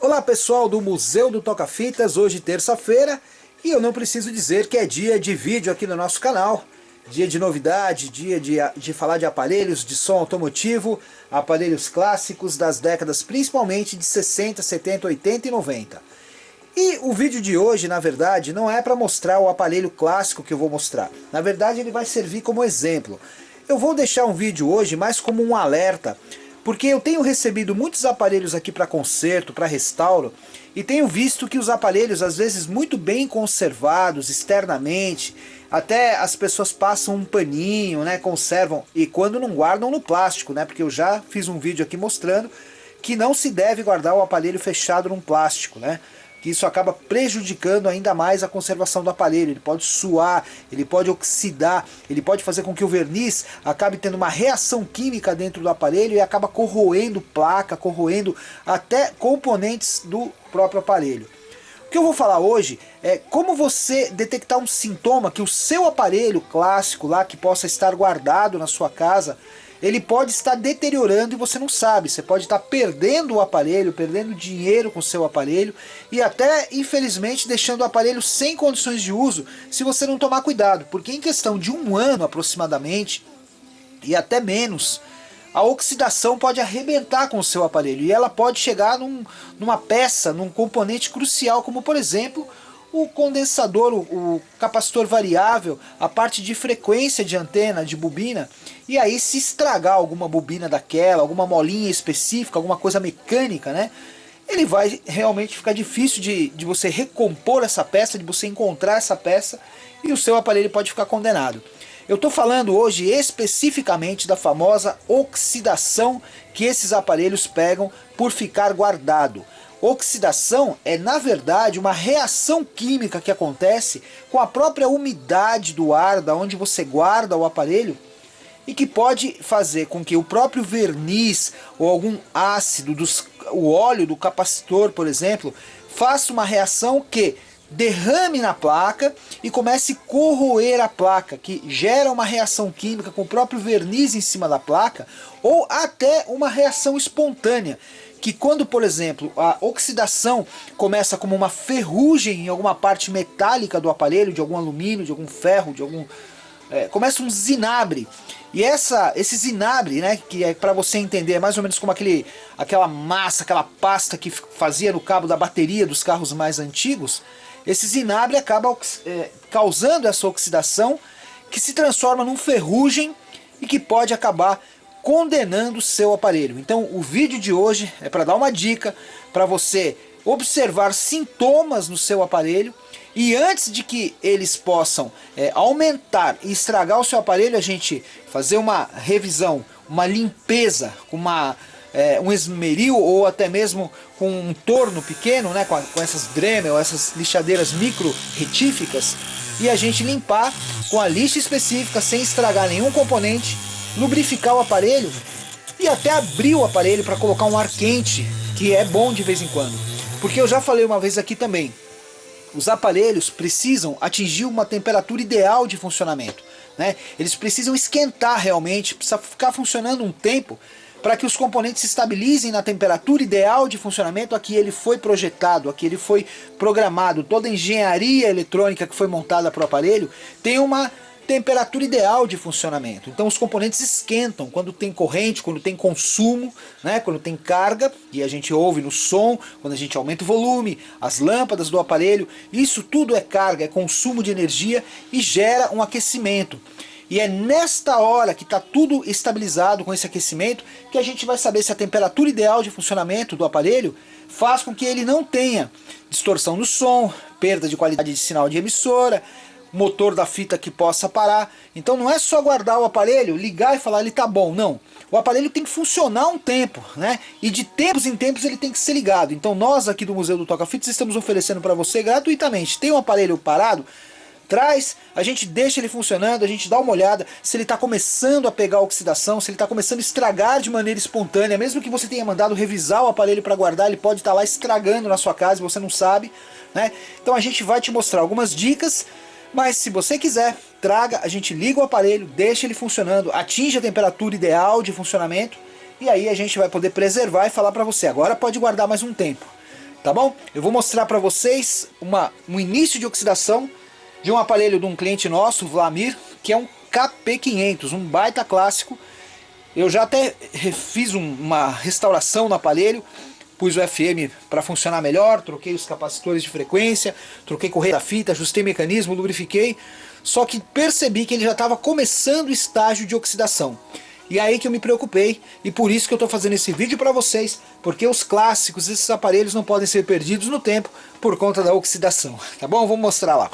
Olá pessoal do Museu do Toca-Fitas, hoje terça-feira, e eu não preciso dizer que é dia de vídeo aqui no nosso canal, dia de novidade, dia de falar de aparelhos de som automotivo, aparelhos clássicos das décadas principalmente de 60, 70, 80 e 90. E o vídeo de hoje, na verdade, não é para mostrar o aparelho clássico que eu vou mostrar, na verdade ele vai servir como exemplo. Eu vou deixar um vídeo hoje mais como um alerta, porque eu tenho recebido muitos aparelhos aqui para conserto, para restauro, e tenho visto que os aparelhos, às vezes muito bem conservados externamente, até as pessoas passam um paninho, né, conservam, e quando não guardam no plástico, né, porque eu já fiz um vídeo aqui mostrando que não se deve guardar o aparelho fechado num plástico, né, que isso acaba prejudicando ainda mais a conservação do aparelho. Ele pode suar, ele pode oxidar, ele pode fazer com que o verniz acabe tendo uma reação química dentro do aparelho e acaba corroendo placa, corroendo até componentes do próprio aparelho. O que eu vou falar hoje é como você detectar um sintoma que o seu aparelho clássico lá, que possa estar guardado na sua casa, ele pode estar deteriorando e você não sabe. Você pode estar perdendo o aparelho, perdendo dinheiro com o seu aparelho e até, infelizmente, deixando o aparelho sem condições de uso se você não tomar cuidado. Porque em questão de um ano aproximadamente, e até menos, a oxidação pode arrebentar com o seu aparelho e ela pode chegar numa peça, num componente crucial, como por exemplo o condensador, o capacitor variável, a parte de frequência de antena, de bobina, e aí se estragar alguma bobina daquela, alguma molinha específica, alguma coisa mecânica, né, ele vai realmente ficar difícil de você recompor essa peça, de você encontrar essa peça, e o seu aparelho pode ficar condenado. Eu estou falando hoje especificamente da famosa oxidação que esses aparelhos pegam por ficar guardado. Oxidação é, na verdade, uma reação química que acontece com a própria umidade do ar, da onde você guarda o aparelho, e que pode fazer com que o próprio verniz ou algum ácido, o óleo do capacitor, por exemplo, faça uma reação que derrame na placa e comece a corroer a placa, que gera uma reação química com o próprio verniz em cima da placa, ou até uma reação espontânea, que quando, por exemplo, a oxidação começa como uma ferrugem em alguma parte metálica do aparelho, de algum alumínio, de algum ferro, de algum... começa um zinabre. E esse zinabre, né, que é para você entender, é mais ou menos como aquela massa, aquela pasta que fazia no cabo da bateria dos carros mais antigos, esse zinabre acaba causando essa oxidação que se transforma num ferrugem e que pode acabar condenando o seu aparelho. Então o vídeo de hoje é para dar uma dica para você observar sintomas no seu aparelho, e antes de que eles possam aumentar e estragar o seu aparelho, a gente fazer uma revisão, uma limpeza com um esmeril ou até mesmo com um torno pequeno, né, com essas Dremel, essas lixadeiras micro retíficas, e a gente limpar com a lixa específica sem estragar nenhum componente, lubrificar o aparelho e até abrir o aparelho para colocar um ar quente, que é bom de vez em quando. Porque eu já falei uma vez aqui também, os aparelhos precisam atingir uma temperatura ideal de funcionamento, né? Eles precisam esquentar realmente, precisa ficar funcionando um tempo para que os componentes se estabilizem na temperatura ideal de funcionamento a que ele foi projetado, a que ele foi programado. Toda a engenharia eletrônica que foi montada para o aparelho tem uma temperatura ideal de funcionamento. Então os componentes esquentam quando tem corrente, quando tem consumo, né, quando tem carga, e a gente ouve no som, quando a gente aumenta o volume, as lâmpadas do aparelho, isso tudo é carga, é consumo de energia e gera um aquecimento. E é nesta hora que está tudo estabilizado com esse aquecimento que a gente vai saber se a temperatura ideal de funcionamento do aparelho faz com que ele não tenha distorção do som, perda de qualidade de sinal de emissora, motor da fita que possa parar. Então não é só guardar o aparelho, ligar e falar ele tá bom, não. O aparelho tem que funcionar um tempo, né? E de tempos em tempos ele tem que ser ligado. Então nós aqui do Museu do Toca-Fitas estamos oferecendo para você gratuitamente. Tem um aparelho parado? Traz, a gente deixa ele funcionando, a gente dá uma olhada se ele está começando a pegar oxidação, se ele está começando a estragar de maneira espontânea. Mesmo que você tenha mandado revisar o aparelho para guardar, ele pode estar lá estragando na sua casa e você não sabe, né? Então a gente vai te mostrar algumas dicas, mas se você quiser, traga, a gente liga o aparelho, deixa ele funcionando, atinge a temperatura ideal de funcionamento, e aí a gente vai poder preservar e falar para você, agora pode guardar mais um tempo. tá bom? Eu vou mostrar para vocês um início de oxidação de um aparelho de um cliente nosso, Vlamir, que é um KP500, um baita clássico. Eu já até fiz uma restauração no aparelho, pus o FM para funcionar melhor, troquei os capacitores de frequência, troquei correia da fita, ajustei mecanismo, lubrifiquei, só que percebi que ele já estava começando o estágio de oxidação. E aí que eu me preocupei, e por isso que eu estou fazendo esse vídeo para vocês, porque os clássicos, esses aparelhos não podem ser perdidos no tempo por conta da oxidação, tá bom? Vamos mostrar lá.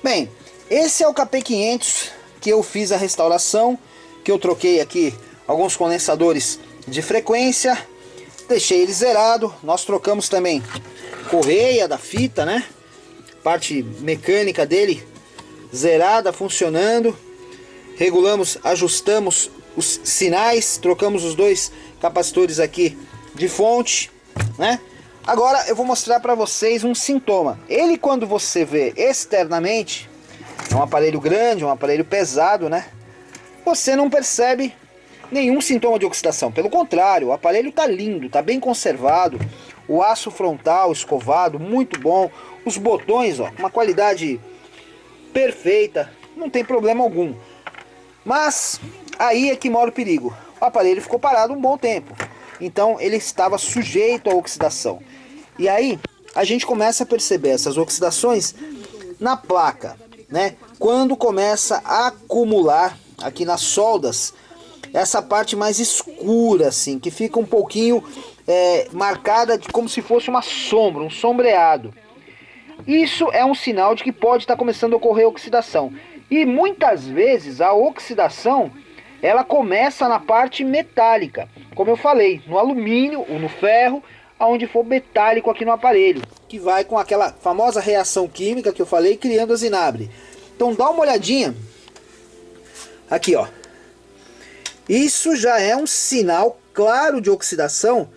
Bem, esse é o KP500 que eu fiz a restauração, que eu troquei aqui alguns condensadores de frequência, deixei ele zerado, nós trocamos também correia da fita, né? Parte mecânica dele zerada, funcionando. Regulamos, ajustamos os sinais, trocamos os dois capacitores aqui de fonte, né? Agora eu vou mostrar para vocês um sintoma. Ele, quando você vê externamente, é um aparelho grande, um aparelho pesado, né? Você não percebe nenhum sintoma de oxidação. Pelo contrário, o aparelho está lindo, está bem conservado. O aço frontal escovado, muito bom. Os botões, ó, uma qualidade perfeita, não tem problema algum. Mas aí é que mora o perigo. O aparelho ficou parado um bom tempo, então ele estava sujeito à oxidação. E aí a gente começa a perceber essas oxidações na placa, né? Quando começa a acumular aqui nas soldas, essa parte mais escura assim, que fica um pouquinho marcada como se fosse uma sombra, um sombreado. Isso é um sinal de que pode estar começando a ocorrer oxidação. E muitas vezes a oxidação ela começa na parte metálica, como eu falei, no alumínio ou no ferro, aonde for metálico aqui no aparelho, que vai com aquela famosa reação química que eu falei, criando a zinabre. Então dá uma olhadinha aqui, ó. Isso já é um sinal claro de oxidação,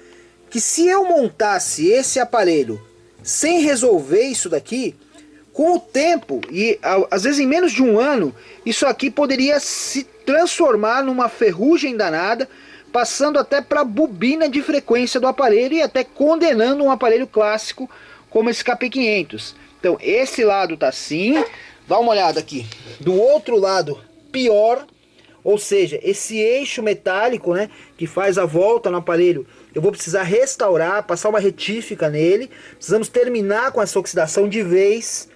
que se eu montasse esse aparelho sem resolver isso daqui, com o tempo, e às vezes em menos de um ano, isso aqui poderia se transformar numa ferrugem danada, passando até para a bobina de frequência do aparelho e até condenando um aparelho clássico como esse KP500. Então esse lado tá assim, dá uma olhada aqui. Do outro lado, pior, ou seja, esse eixo metálico, né, que faz a volta no aparelho, eu vou precisar restaurar, passar uma retífica nele. Precisamos terminar com essa oxidação de vez,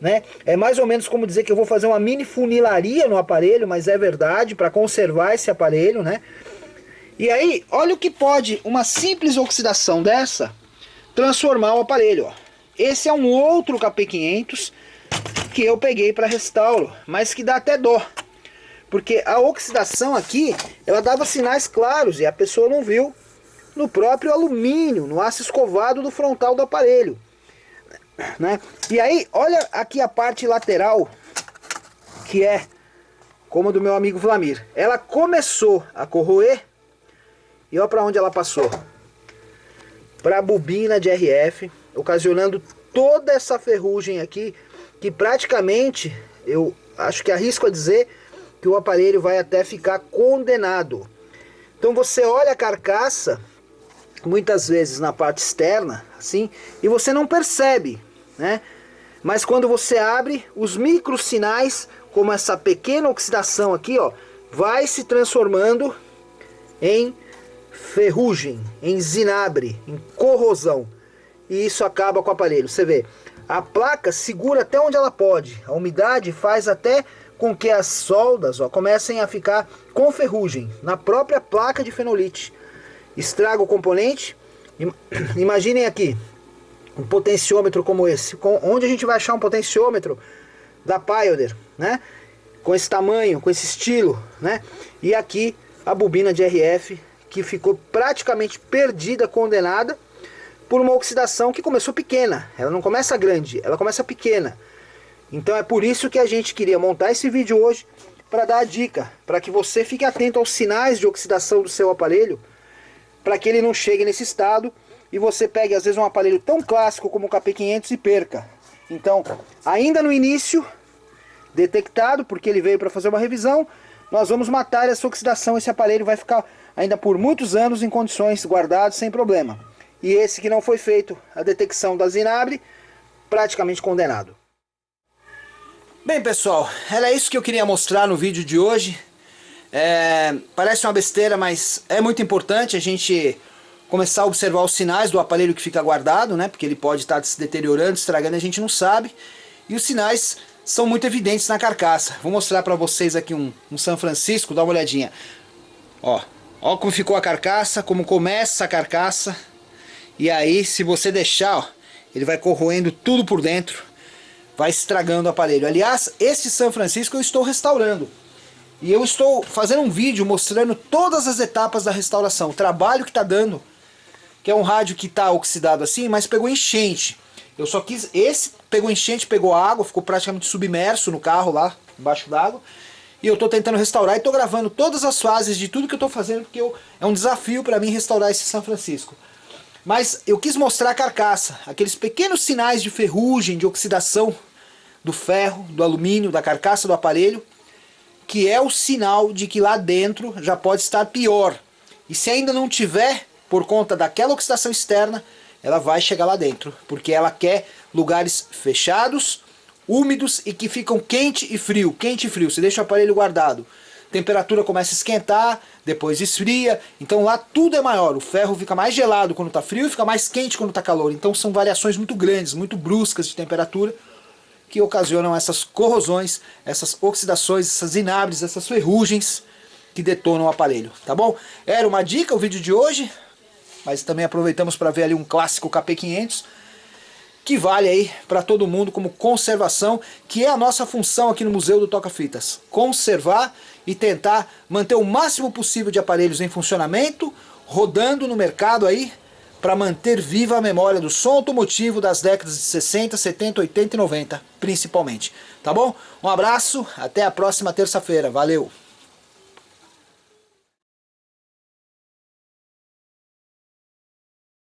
né? É mais ou menos como dizer que eu vou fazer uma mini funilaria no aparelho, mas é verdade, para conservar esse aparelho, né? E aí, olha o que pode uma simples oxidação dessa transformar o aparelho, ó. Esse é um outro KP500 que eu peguei para restauro, mas que dá até dó. Porque a oxidação aqui, ela dava sinais claros e a pessoa não viu no próprio alumínio, no aço escovado do frontal do aparelho, né? E aí, olha aqui a parte lateral, que é como a do meu amigo Vlamir. Ela começou a corroer e olha para onde ela passou. Para a bobina de RF, ocasionando toda essa ferrugem aqui, que praticamente, eu acho que arrisco a dizer que o aparelho vai até ficar condenado. Então você olha a carcaça, muitas vezes na parte externa, assim, e você não percebe, né? Mas quando você abre, os micro sinais, como essa pequena oxidação aqui, ó, vai se transformando em ferrugem, em zinabre, em corrosão. E isso acaba com o aparelho. Você vê, a placa segura até onde ela pode. A umidade faz até com que as soldas, ó, comecem a ficar com ferrugem na própria placa de fenolite. Estraga o componente. Imaginem aqui um potenciômetro como esse. Onde a gente vai achar um potenciômetro da Pioneer, né? Com esse tamanho, com esse estilo, né? E aqui a bobina de RF, que ficou praticamente perdida, condenada por uma oxidação que começou pequena. Ela não começa grande, ela começa pequena. Então é por isso que a gente queria montar esse vídeo hoje, para dar a dica, para que você fique atento aos sinais de oxidação do seu aparelho, para que ele não chegue nesse estado e você pegue às vezes um aparelho tão clássico como o KP500 e perca. Então, ainda no início, detectado, porque ele veio para fazer uma revisão, nós vamos matar essa oxidação. Esse aparelho vai ficar ainda por muitos anos em condições guardadas sem problema. e esse que não foi feito a detecção da Zinabre, praticamente condenado. Bem, pessoal, era isso que eu queria mostrar no vídeo de hoje. Parece uma besteira, mas é muito importante a gente começar a observar os sinais do aparelho que fica guardado, né? Porque ele pode estar se deteriorando, estragando, a gente não sabe. E os sinais são muito evidentes na carcaça. Vou mostrar para vocês aqui um San Francisco, dá uma olhadinha. Ó como ficou a carcaça, como começa a carcaça. E aí, se você deixar, ó, ele vai corroendo tudo por dentro, vai estragando o aparelho. Aliás, esse San Francisco eu estou restaurando. E eu estou fazendo um vídeo mostrando todas as etapas da restauração, o trabalho que está dando. Que é um rádio que está oxidado assim, mas pegou enchente. Eu só quis... Esse pegou enchente, pegou água, ficou praticamente submerso no carro lá, embaixo d'água. E eu estou tentando restaurar e estou gravando todas as fases de tudo que eu estou fazendo, porque é um desafio para mim restaurar esse San Francisco. Mas eu quis mostrar a carcaça, aqueles pequenos sinais de ferrugem, de oxidação do ferro, do alumínio, da carcaça do aparelho, que é o sinal de que lá dentro já pode estar pior. E se ainda não tiver, por conta daquela oxidação externa, ela vai chegar lá dentro, porque ela quer lugares fechados, úmidos e que ficam quente e frio. Quente e frio, você deixa o aparelho guardado, temperatura começa a esquentar, depois esfria, então lá tudo é maior. O ferro fica mais gelado quando está frio e fica mais quente quando está calor. Então são variações muito grandes, muito bruscas de temperatura, que ocasionam essas corrosões, essas oxidações, essas inabres, essas ferrugens que detonam o aparelho, tá bom? Era uma dica o vídeo de hoje, mas também aproveitamos para ver ali um clássico KP500, que vale aí para todo mundo como conservação, que é a nossa função aqui no Museu do Toca-Fitas. Conservar e tentar manter o máximo possível de aparelhos em funcionamento, rodando no mercado aí, para manter viva a memória do som automotivo das décadas de 60, 70, 80 e 90, principalmente. Tá bom? Um abraço, até a próxima terça-feira. Valeu!